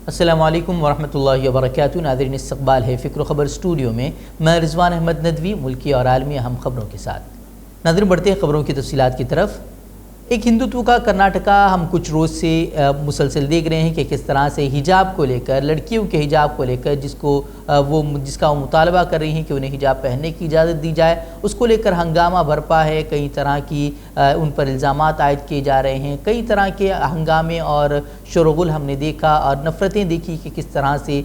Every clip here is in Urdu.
السلام علیکم ورحمۃ اللہ وبرکاتہ۔ ناظرین، استقبال ہے فکر و خبر اسٹوڈیو میں رضوان احمد ندوی ملکی اور عالمی اہم خبروں کے ساتھ۔ ناظرین، بڑھتے ہیں خبروں کی تفصیلات کی طرف۔ ایک ہندوتو کا کرناٹکا ہم کچھ روز سے مسلسل دیکھ رہے ہیں کہ کس طرح سے حجاب کو لے کر، لڑکیوں کے حجاب کو لے کر جس کا وہ مطالبہ کر رہی ہیں کہ انہیں حجاب پہننے کی اجازت دی جائے، اس کو لے کر ہنگامہ برپا ہے۔ کئی طرح کی ان پر الزامات عائد کیے جا رہے ہیں، کئی طرح کے ہنگامے اور شورغل ہم نے دیکھا اور نفرتیں دیکھی کہ کس طرح سے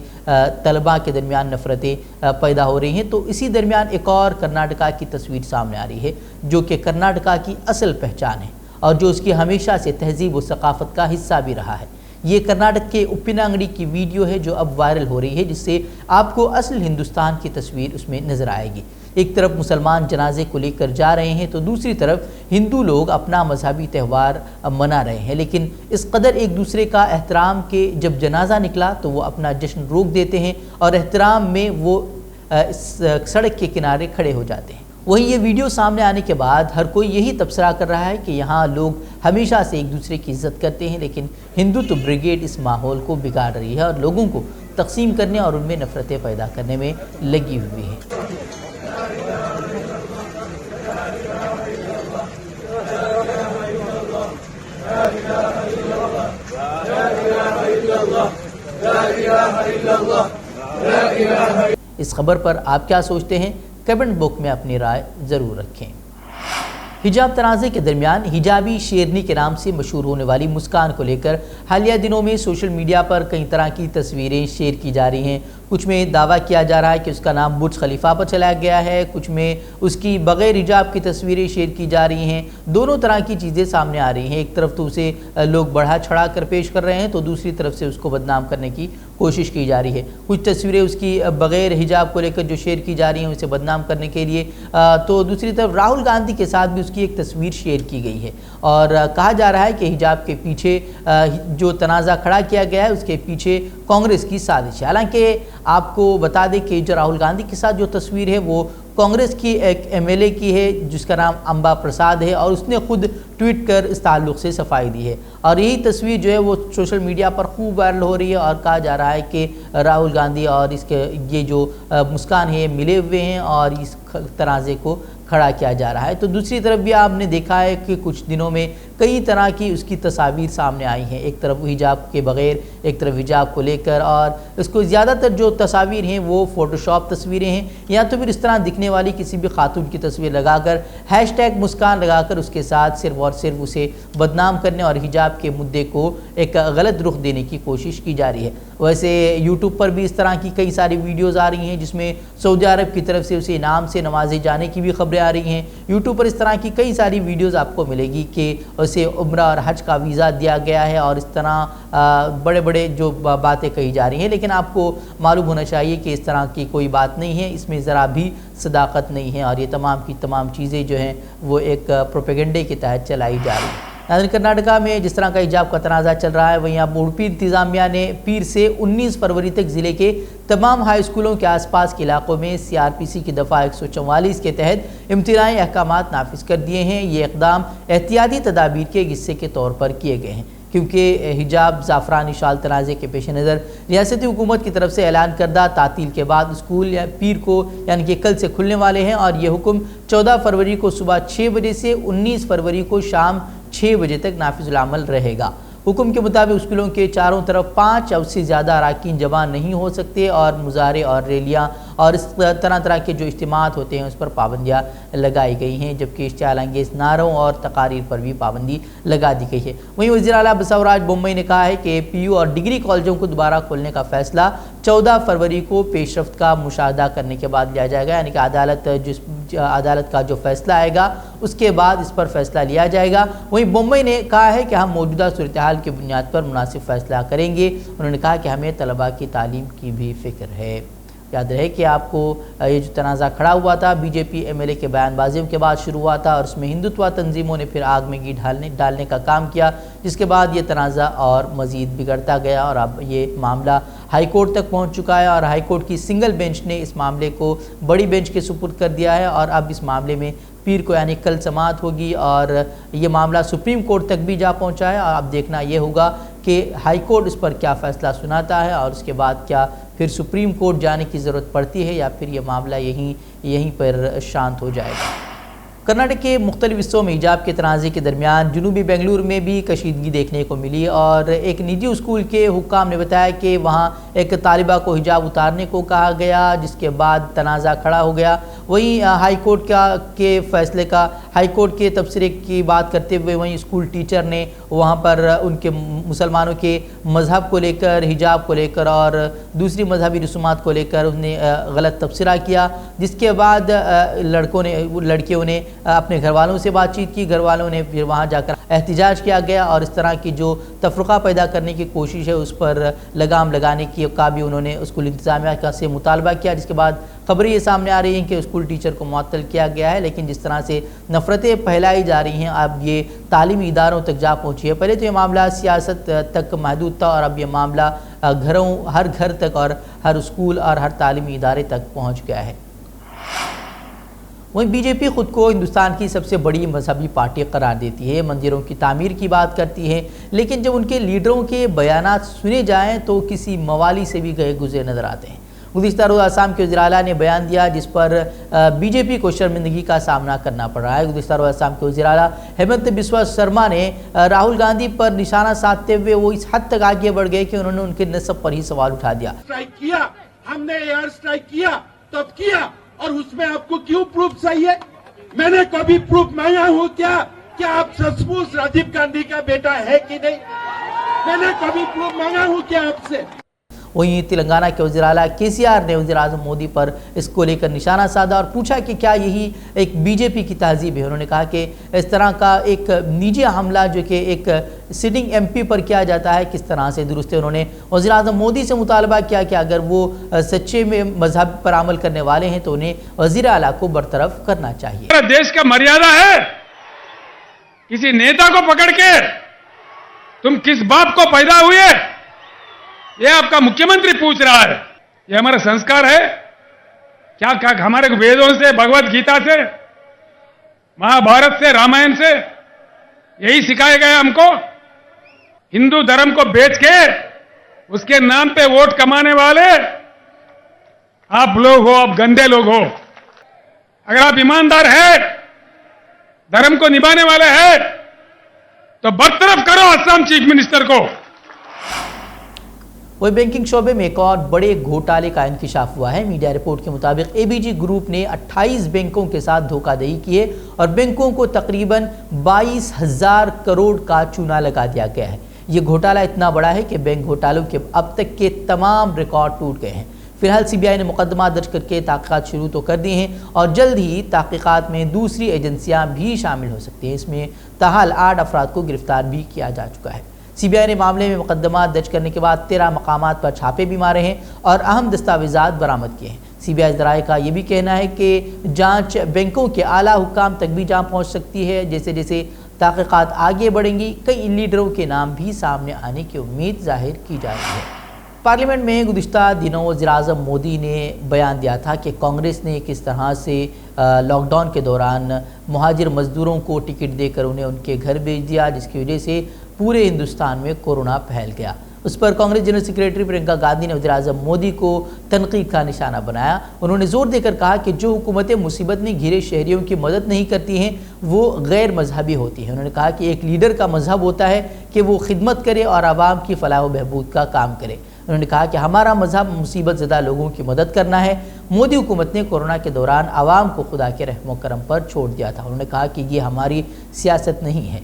طلباء کے درمیان نفرتیں پیدا ہو رہی ہیں۔ تو اسی درمیان ایک اور کرناٹکا کی تصویر سامنے آ رہی ہے جو کہ کرناٹکا کی اصل پہچان ہے اور جو اس کی ہمیشہ سے تہذیب و ثقافت کا حصہ بھی رہا ہے۔ یہ کرناٹک کے اپنانگڑی کی ویڈیو ہے جو اب وائرل ہو رہی ہے، جس سے آپ کو اصل ہندوستان کی تصویر اس میں نظر آئے گی۔ ایک طرف مسلمان جنازے کو لے کر جا رہے ہیں تو دوسری طرف ہندو لوگ اپنا مذہبی تہوار منا رہے ہیں، لیکن اس قدر ایک دوسرے کا احترام کہ جب جنازہ نکلا تو وہ اپنا جشن روک دیتے ہیں اور احترام میں وہ سڑک کے کنارے کھڑے ہو جاتے ہیں۔ وہیں یہ ویڈیو سامنے آنے کے بعد ہر کوئی یہی تبصرہ کر رہا ہے کہ یہاں لوگ ہمیشہ سے ایک دوسرے کی عزت کرتے ہیں، لیکن ہندوتو بریگیڈ اس ماحول کو بگاڑ رہی ہے اور لوگوں کو تقسیم کرنے اور ان میں نفرتیں پیدا کرنے میں لگی ہوئی ہے۔ اس خبر پر آپ کیا سوچتے ہیں؟ کمنٹ باکس میں اپنی رائے ضرور رکھیں۔ حجاب تنازع کے درمیان حجابی شیرنی کے نام سے مشہور ہونے والی مسکان کو لے کر حالیہ دنوں میں سوشل میڈیا پر کئی طرح کی تصویریں شیئر کی جا رہی ہیں۔ کچھ میں دعویٰ کیا جا رہا ہے کہ اس کا نام برج خلیفہ پر چلایا گیا ہے، کچھ میں اس کی بغیر حجاب کی تصویریں شیئر کی جا رہی ہیں۔ دونوں طرح کی چیزیں سامنے آ رہی ہیں۔ ایک طرف تو اسے لوگ بڑھا چڑھا کر پیش کر رہے ہیں تو دوسری طرف سے اس کو بدنام کرنے کی کوشش کی جا رہی ہے۔ کچھ تصویریں اس کی بغیر حجاب کو لے کر جو شیئر کی جا رہی ہیں اسے بدنام کرنے کے لیے، تو دوسری طرف راہل گاندھی کے ساتھ بھی اس کی ایک تصویر شیئر کی گئی ہے اور کہا جا رہا ہے کہ حجاب کے پیچھے جو تنازع کھڑا کیا گیا ہے اس کے پیچھے کانگریس کی سازش ہے۔ حالانکہ آپ کو بتا دیں کہ جو راہل گاندھی کے ساتھ جو تصویر ہے وہ کانگریس کی ایک ایم ایل اے کی ہے جس کا نام امبا پرساد ہے اور اس نے خود ٹویٹ کر اس تعلق سے صفائی دی ہے اور یہی تصویر جو ہے وہ سوشل میڈیا پر خوب وائرل ہو رہی ہے اور کہا جا رہا ہے کہ راہل گاندھی اور اس کے یہ جو مسکان ہے ملے ہوئے ہیں اور اس تنازع کو کھڑا کیا جا رہا ہے۔ تو دوسری طرف بھی آپ نے دیکھا ہے کہ کچھ دنوں میں کئی طرح کی اس کی تصاویر سامنے آئی ہیں، ایک طرف حجاب کے بغیر، ایک طرف حجاب کو لے کر، اور اس کو زیادہ تر جو تصاویر ہیں وہ فوٹو شاپ تصویریں ہیں یا تو پھر اس طرح دکھنے والی کسی بھی خاتون کی تصویر لگا کر ہیش ٹیگ مسکان لگا کر اس کے ساتھ صرف اور صرف اسے بدنام کرنے اور حجاب کے مدعے کو ایک غلط رخ دینے کی کوشش کی جا رہی ہے۔ ویسے یوٹیوب پر بھی اس طرح کی کئی ساری ویڈیوز آ رہی ہیں جس میں سعودی عرب کی طرف سے اسے انعام سے نوازے جانے کی بھی خبریں آ رہی ہیں۔ یوٹیوب پر اس طرح کی کئی ساری ویڈیوز آپ کو ملے گی کہ اسے عمرہ اور حج کا ویزا دیا گیا ہے اور اس طرح بڑے بڑے جو باتیں کہی جا رہی ہیں، لیکن آپ کو معلوم ہونا چاہیے کہ اس طرح کی کوئی بات نہیں ہے، اس میں ذرا بھی صداقت نہیں ہے اور یہ تمام کی تمام چیزیں جو ہیں وہ ایک پروپیگنڈے کے تحت چلائی جا رہی ہیں۔ کرناٹکا میں جس طرح کا حجاب کا تنازع چل رہا ہے وہیں اب اڑپی انتظامیہ نے پیر سے 19 فروری تک ضلع کے تمام ہائی اسکولوں کے آس پاس کے علاقوں میں CRPC کی دفعہ 144 کے تحت امتناعی احکامات نافذ کر دیے ہیں۔ یہ اقدام احتیاطی تدابیر کے حصے کے طور پر کیے گئے ہیں کیونکہ حجاب زعفرانی شال تنازع کے پیش نظر ریاستی حکومت کی طرف سے اعلان کردہ تعطیل کے بعد اسکول یا پیر کو یعنی کہ کل سے کھلنے والے ہیں اور یہ حکم 14 فروری کو صبح 6 بجے سے 19 فروری کو شام 6 بجے تک نافذ العمل رہے گا۔ حکم کے مطابق اسکولوں کے چاروں طرف 5 یا اس سے زیادہ اراکین جمع نہیں ہو سکتے اور مظاہرے اور ریلیاں اور اس طرح کے جو اجتماعات ہوتے ہیں اس پر پابندیاں لگائی گئی ہیں، جبکہ اشتعال انگیز نعروں اور تقاریر پر بھی پابندی لگا دی گئی ہے۔ وہیں وزیر اعلیٰ بسوراج بومئی نے کہا ہے کہ PU اور ڈگری کالجوں کو دوبارہ کھولنے کا فیصلہ 14 فروری کو پیش رفت کا مشاہدہ کرنے کے بعد لیا جائے گا، یعنی کہ عدالت کا جو فیصلہ آئے گا اس کے بعد اس پر فیصلہ لیا جائے گا۔ وہیں بومئی نے کہا ہے کہ ہم موجودہ صورتحال کی بنیاد پر مناسب فیصلہ کریں گے۔ انہوں نے کہا کہ ہمیں طلباء کی تعلیم کی بھی فکر ہے۔ یاد رہے کہ آپ کو یہ جو تنازع کھڑا ہوا تھا BJP MLA کے بیان بازیوں کے بعد شروع ہوا تھا اور اس میں ہندوتوا تنظیموں نے پھر آگ میں گھی ڈالنے کا کام کیا، جس کے بعد یہ تنازع اور مزید بگڑتا گیا اور اب یہ معاملہ ہائی کورٹ تک پہنچ چکا ہے اور ہائی کورٹ کی سنگل بینچ نے اس معاملے کو بڑی بینچ کے سپرد کر دیا ہے اور اب اس معاملے میں پیر کو یعنی کل سماعت ہوگی اور یہ معاملہ سپریم کورٹ تک بھی جا پہنچا ہے اور اب دیکھنا یہ ہوگا کہ ہائی کورٹ اس پر کیا فیصلہ سناتا ہے اور اس کے بعد کیا پھر سپریم کورٹ جانے کی ضرورت پڑتی ہے یا پھر یہ معاملہ یہیں پر شانت ہو جائے گا۔ کرناٹک کے مختلف حصوں میں حجاب کے تنازع کے درمیان جنوبی بنگلور میں بھی کشیدگی دیکھنے کو ملی اور ایک نجی اسکول کے حکام نے بتایا کہ وہاں ایک طالبہ کو حجاب اتارنے کو کہا گیا، جس کے بعد تنازع کھڑا ہو گیا۔ وہیں ہائی کورٹ کے فیصلے کا ہائی کورٹ کے تبصرے کی بات کرتے ہوئے وہیں اسکول ٹیچر نے وہاں پر ان کے مسلمانوں کے مذہب کو لے کر، حجاب کو لے کر اور دوسری مذہبی رسومات کو لے کر انہوں نے غلط تبصرہ کیا، جس کے بعد لڑکیوں نے اپنے گھر والوں سے بات چیت کی، گھر والوں نے پھر وہاں جا کر احتجاج کیا گیا اور اس طرح کی جو تفرقہ پیدا کرنے کی کوشش ہے اس پر لگام لگانے کا بھی انہوں نے اسکول انتظامیہ سے مطالبہ کیا، جس کے بعد خبریں یہ سامنے آ رہی ہیں کہ اسکول ٹیچر کو معطل کیا گیا ہے۔ لیکن جس طرح سے نفرتیں پھیلائی جا رہی ہیں اب یہ تعلیمی اداروں تک جا پہنچی ہے۔ پہلے تو یہ معاملہ سیاست تک محدود تھا اور اب یہ معاملہ ہر گھر تک اور ہر اسکول اور ہر تعلیمی ادارے تک پہنچ گیا ہے۔ وہیں بی جے پی خود کو ہندوستان کی سب سے بڑی مذہبی پارٹی قرار دیتی ہے، مندروں کی تعمیر کی بات کرتی ہے، لیکن جب ان کے لیڈروں کے بیانات سنے جائیں تو کسی موالی سے بھی گئے گزرے نظر آتے ہیں۔ گزشتہ روز آسام کے وزیر اعلیٰ نے بیان دیا جس پر بی جے پی کو شرمندگی کا سامنا کرنا پڑ رہا ہے۔ گزشتہ روز آسام کے وزیر اعلیٰ ہیمنت بسوا سرما نے راہل گاندھی پر نشانہ سادھتے ہوئے وہ اس حد تک آگے بڑھ گئے کہ انہوں نے ان کے نسب پر ہی سوال اٹھا دیا۔ ہم نے ایئر اسٹرائک کیا تب کیا اور اس میں آپ کو کیوں پروف چاہیے؟ میں نے کبھی پروف مانگا ہوں کیا آپ سچ مچ راجیو گاندھی کا بیٹا ہے کہ نہیں؟ میں نے کبھی پروف مانگا ہوں کیا آپ سے؟ وہیں تلنگانہ کے وزیر اعلیٰ کے سی آر نے وزیر اعظم مودی پر اس کو لے کر نشانہ سادھا اور پوچھا کہ کیا یہی ایک بی جے پی کی تہذیب ہے۔ انہوں نے کہا کہ اس طرح کا ایک نجی حملہ جو کہ ایک سٹنگ ایم پی پر کیا جاتا ہے کس طرح سے درست ہے۔ انہوں نے وزیر اعظم مودی سے مطالبہ کیا کہ اگر وہ سچے میں مذہب پر عمل کرنے والے ہیں تو انہیں وزیر اعلیٰ کو برطرف کرنا چاہیے۔ دیش کا مریادہ ہے کسی نیتا کو پکڑ کے تم کس باپ کو پیدا ہوئے یہ آپ کا مکھیہ منتری پوچھ رہا ہے۔ یہ ہمارا سنسکار ہے کیا ہمارے ویدوں سے، بھگوت گیتا سے، مہابھارت سے، رامائن سے یہی سکھایا گیا ہم کو؟ ہندو دھرم کو بیچ کے اس کے نام پہ ووٹ کمانے والے آپ لوگ ہو، آپ گندے لوگ ہو۔ اگر آپ ایماندار ہیں، دھرم کو نبھانے والے ہیں تو برطرف کرو آسام چیف منسٹر کو۔ وہ بینکنگ شعبے میں ایک اور بڑے گھوٹالے کا انکشاف ہوا ہے۔ میڈیا رپورٹ کے مطابق اے بی جی گروپ نے 28 بینکوں کے ساتھ دھوکہ دہی کی ہے اور بینکوں کو تقریباً 22,000 کروڑ کا چونا لگا دیا گیا ہے۔ یہ گھوٹالہ اتنا بڑا ہے کہ بینک گھوٹالوں کے اب تک کے تمام ریکارڈ ٹوٹ گئے ہیں۔ فی الحال سی بی آئی نے مقدمات درج کر کے تحقیقات شروع تو کر دی ہیں اور جلد ہی تحقیقات میں دوسری ایجنسیاں بھی شامل ہو سکتی ہیں۔ اس میں تاحال 8 افراد کو گرفتار بھی کیا جا چکا ہے۔ سی بی آئی نے معاملے میں مقدمات درج کرنے کے بعد 13 مقامات پر چھاپے بھی مارے ہیں اور اہم دستاویزات برآمد کیے ہیں۔ سی بی آئی ذرائع کا یہ بھی کہنا ہے کہ جانچ بینکوں کے اعلیٰ حکام تک بھی جہاں پہنچ سکتی ہے۔ جیسے جیسے تحقیقات آگے بڑھیں گی کئی لیڈروں کے نام بھی سامنے آنے کی امید ظاہر کی جا رہی ہے۔ پارلیمنٹ میں گزشتہ دنوں وزیر اعظم مودی نے بیان دیا تھا کہ کانگریس نے کس طرح سے لاک ڈاؤن کے دوران مہاجر مزدوروں کو ٹکٹ دے کر انہیں ان کے گھر بھیج دیا، جس کی وجہ سے پورے ہندوستان میں کورونا پھیل گیا۔ اس پر کانگریس جنرل سیکریٹری پرینکا گاندھی نے وزیر اعظم مودی کو تنقید کا نشانہ بنایا۔ انہوں نے زور دے کر کہا کہ جو حکومتیں مصیبت میں گھرے شہریوں کی مدد نہیں کرتی ہیں وہ غیر مذہبی ہوتی ہیں۔ انہوں نے کہا کہ ایک لیڈر کا مذہب ہوتا ہے کہ وہ خدمت کرے اور عوام کی فلاح و بہبود کا کام کرے۔ انہوں نے کہا کہ ہمارا مذہب مصیبت زدہ لوگوں کی مدد کرنا ہے۔ مودی حکومت نے کورونا کے دوران عوام کو خدا کے رحم و کرم پر چھوڑ دیا تھا۔ انہوں نے کہا کہ یہ ہماری سیاست نہیں ہے۔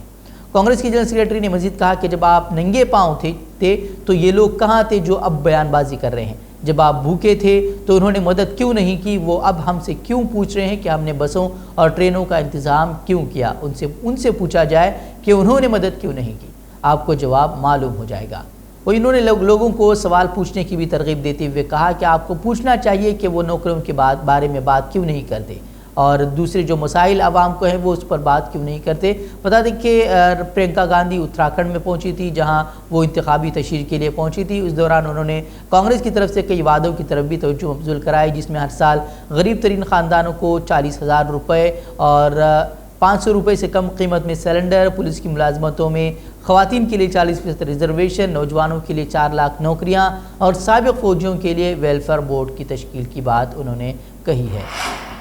کانگریس کی جنرل سیکریٹری نے مزید کہا کہ جب آپ ننگے پاؤں تھے تو یہ لوگ کہاں تھے جو اب بیان بازی کر رہے ہیں؟ جب آپ بھوکے تھے تو انہوں نے مدد کیوں نہیں کی؟ وہ اب ہم سے کیوں پوچھ رہے ہیں کہ ہم نے بسوں اور ٹرینوں کا انتظام کیوں کیا؟ ان سے پوچھا جائے کہ انہوں نے مدد کیوں نہیں کی، آپ کو جواب معلوم ہو جائے گا۔ وہ انہوں نے لوگوں کو سوال پوچھنے کی بھی ترغیب دیتے ہوئے کہا کہ آپ کو پوچھنا چاہیے کہ وہ نوکریوں کے بارے میں بات کیوں نہیں کرتے اور دوسرے جو مسائل عوام کو ہیں وہ اس پر بات کیوں نہیں کرتے۔ بتا دیں کہ پرینکا گاندھی اتراکھنڈ میں پہنچی تھی جہاں وہ انتخابی تشہیر کے لیے پہنچی تھی۔ اس دوران انہوں نے کانگریس کی طرف سے کئی وعدوں کی طرف بھی توجہ مبذول کرائی، جس میں ہر سال غریب ترین خاندانوں کو 40,000 روپے اور 500 روپے سے کم قیمت میں سلنڈر، پولیس کی ملازمتوں میں خواتین کے لیے 40% ریزرویشن، نوجوانوں کے لیے 4 لاکھ نوکریاں اور سابق فوجیوں کے لیے ویلفیئر بورڈ کی تشکیل کی بات انہوں نے کہی ہے۔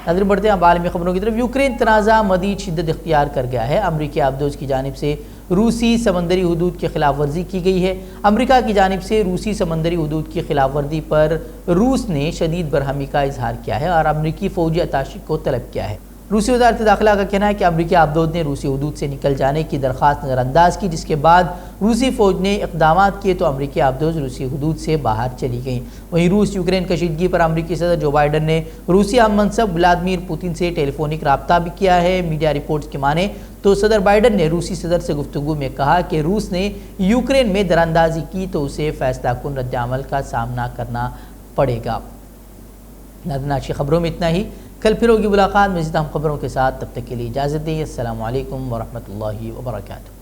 ناظرین بڑھتے ہیں اب عالمی خبروں کی طرف۔ یوکرین تنازع مزید شدت اختیار کر گیا ہے۔ امریکی آبدوز کی جانب سے روسی سمندری حدود کی خلاف ورزی کی گئی ہے۔ امریکہ کی جانب سے روسی سمندری حدود کی خلاف ورزی پر روس نے شدید برہمی کا اظہار کیا ہے اور امریکی فوجی اتاشی کو طلب کیا ہے۔ روسی وزارت داخلہ کا کہنا ہے کہ امریکی آبدوز نے روسی حدود سے نکل جانے کی درخواست نظر انداز کی، جس کے بعد روسی فوج نے اقدامات کیے تو امریکی آبدوز روسی حدود سے باہر چلی گئیں۔ وہیں روس یوکرین کشیدگی پر امریکی صدر جو بائیڈن نے روسی ہم منصب ولادیمیر پوتن سے ٹیلی فونک رابطہ بھی کیا ہے۔ میڈیا رپورٹس کی مانیں تو صدر بائیڈن نے روسی صدر سے گفتگو میں کہا کہ روس نے یوکرین میں دراندازی کی تو اسے فیصلہ کن رد عمل کا سامنا کرنا پڑے گا۔ ناظرین آج کی خبروں میں اتنا ہی، کل پھر ہوگی ملاقات مزید اہم خبروں کے ساتھ، تب تک کے لیے اجازت دیں۔ السلام علیکم ورحمۃ اللہ وبرکاتہ۔